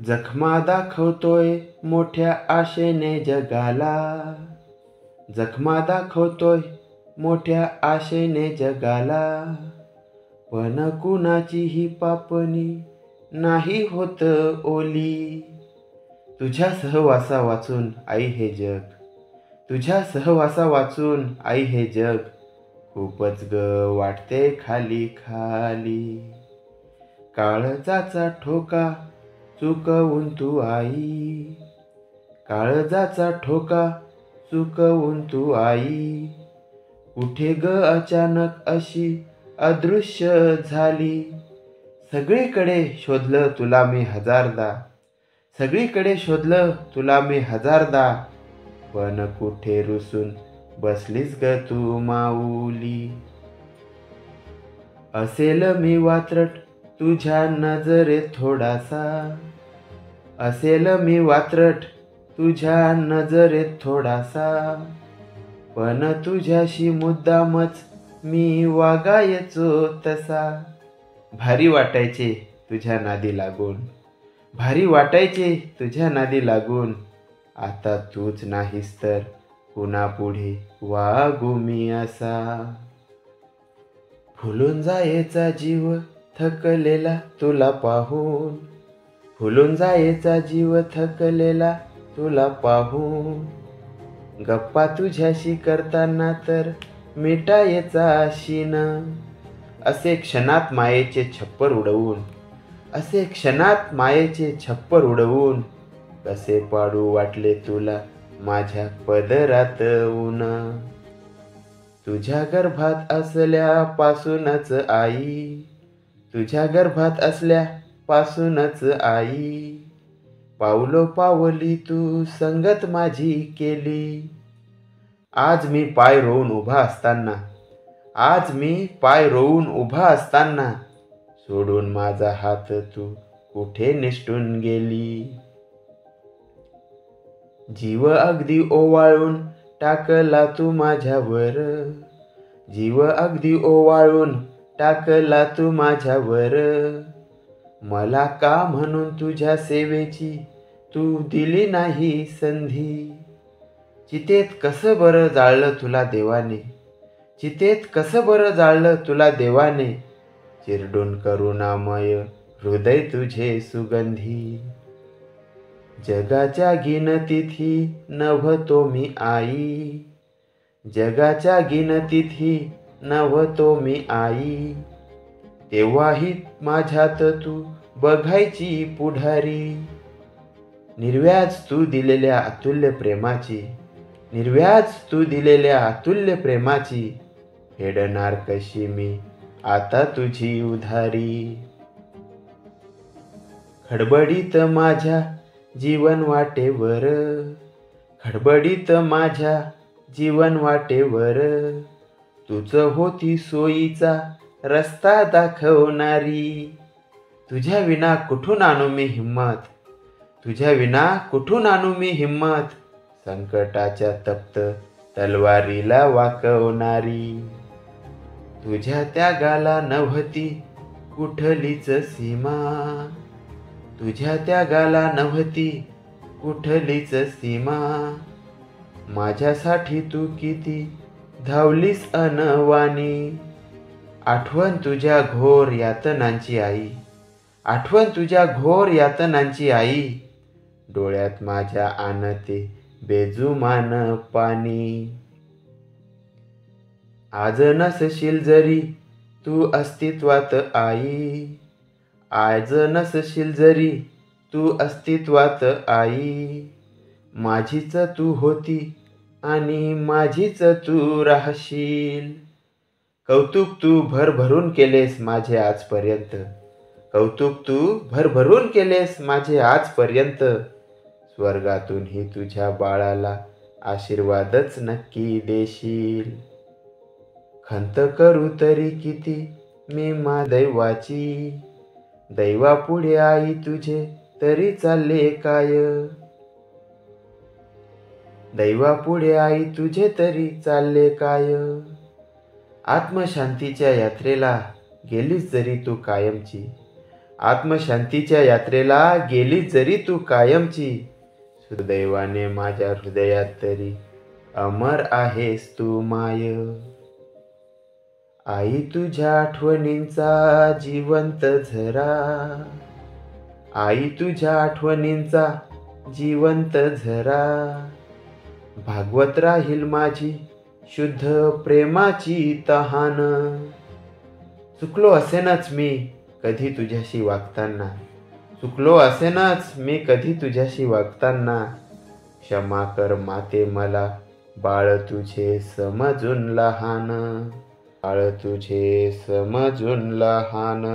जखमा दाखवतोय मोठ्या आशेने जगाला, जखमा दाखवतोय मोठ्या आशेने जगाला, पण कुणाचीही पापणी नाही होत ओली. तुझ्या सहवासा वाचून आई हे जग, तुझ्या सहवासा वाचून आई हे जग, खूपच ग वाटते खाली खाली. काळजाचा ठोका चुकवून तू आई, काळजाचा ठोका चुकवून तू आई, कुठे ग अचानक अशी अदृश्य झाली. सगळीकडे शोधलं तुला मी हजारदा, सगळीकडे शोधलं तुला मी हजारदा, पण कुठे रुसून बसलीस ग तू माऊली. असेल मी वात्रट तुझ्या नजरेत थोडासा, असेल मी वात्रट तुझ्या नजरेत थोडासा, पण तुझ्याशी मुद्दामच मी वागायचो तसा. भारी वाटायचे तुझ्या नादी लागून, भारी वाटायचे तुझ्या नादी लागून, आता तूच नाहीस तर कुणापुढे वागू मी असा. फुलून जायचा जीव थकलेला तुला पाहून, फुलून जायचा जीव थकलेला तुला पाहून, गप्पा तुझ्याशी करताना तर मिटायचा शीन. असे क्षणात मायेचे छप्पर उडवून, असे क्षणात मायेचे छप्पर उडवून, कसे पाडू वाटले तुला माझ्या पदरात ऊन. तुझ्या गर्भात असल्यापासूनच आई, तुझ्या गर्भात असल्यापासूनच आई, पावलो पावली तू संगत माझी केली. आज मी पाय रोवून उभा असताना, आज मी पाय रोवून उभा असताना, सोडून माझा हात तू कुठे निसटून गेली. जीव अगदी ओवाळून टाकला तू माझ्यावर, जीव अगदी ओवाळून टाकला तू माझ्यावर, मला का म्हणून तुझ्या सेवेची तू दिली नाही संधी. चितेत कसं बरं जाळलं तुला देवाने, चितेत कसं बरं जाळलं तुला देवाने, चिरडून करुणामय हृदय तुझे सुगंधी. जगाच्या गिनतीत नव्हतो मी आई, जगाच्या गिनतीत नव्हतो मी आई, तेव्हाही माझ्यात तू बघायची पुढारी. निर्व्याज तू दिलेल्या अतुल्य प्रेमाची, निर्व्याज तू दिलेल्या अतुल्य प्रेमाची, फेडणार कशी मी आता तुझी उधारी. खडबडीत माझ्या जीवन वाटेवर, खडबडीत माझ्या जीवन वाटेवर, तुझ होती सोयीचा रस्ता दाखवणारी. तुझ्या विना कुठून आणू मी हिम्मत, तुझ्या विना कुठून आणू मी हिम्मत, संकटाच्या तप्त तलवारीला वाकवणारी. तुझ्या त्यागाला नव्हती कुठलीच सीमा, तुझ्या त्यागाला नव्हती कुठलीच सीमा, माझ्यासाठी तू किती धावलीस अनवानी. आठवण तुझ्या घोर यातनांची आई, आठवण तुझ्या घोर यातनांची आई, डोळ्यात माझ्या आणते बेजुमान पाणी. आज नसशील जरी तू अस्तित्वात आई, आज नसशील जरी तू अस्तित्वात आई, माझीच तू होती आणि माझीच तू राहशील. कौतुक तू भरभरून केलेस माझे आजपर्यंत, कौतुक तू भरभरून केलेस माझे आजपर्यंत, स्वर्गातूनही तुझ्या बाळाला आशीर्वादच नक्की देशील. खंत करू तरी किती मी दैवाची, दैवापुढे आई तुझे तरी चालले काय, दैवापुढे आई तुझे तरी चालले काय. आत्मशांतीच्या यात्रेला गेलीस जरी तू कायमची, आत्मशांतीच्या यात्रेला गेली जरी तू कायमची, सुदैवाने माझ्या हृदयात तरी अमर आहेस तू माय. आई तुझ्या आठवणींचा जिवंत झरा, आई तुझ्या आठवणींचा जिवंत झरा, भागवत राहील माझी शुद्ध प्रेमाची तहान. चुकलो असेनच मी कधी तुझ्याशी वागताना, चुकलो असेनच मी कधी तुझ्याशी वागताना, क्षमा कर माते मला बाळ तुझे समजून लहान, बाळ तुझे समजून लहान.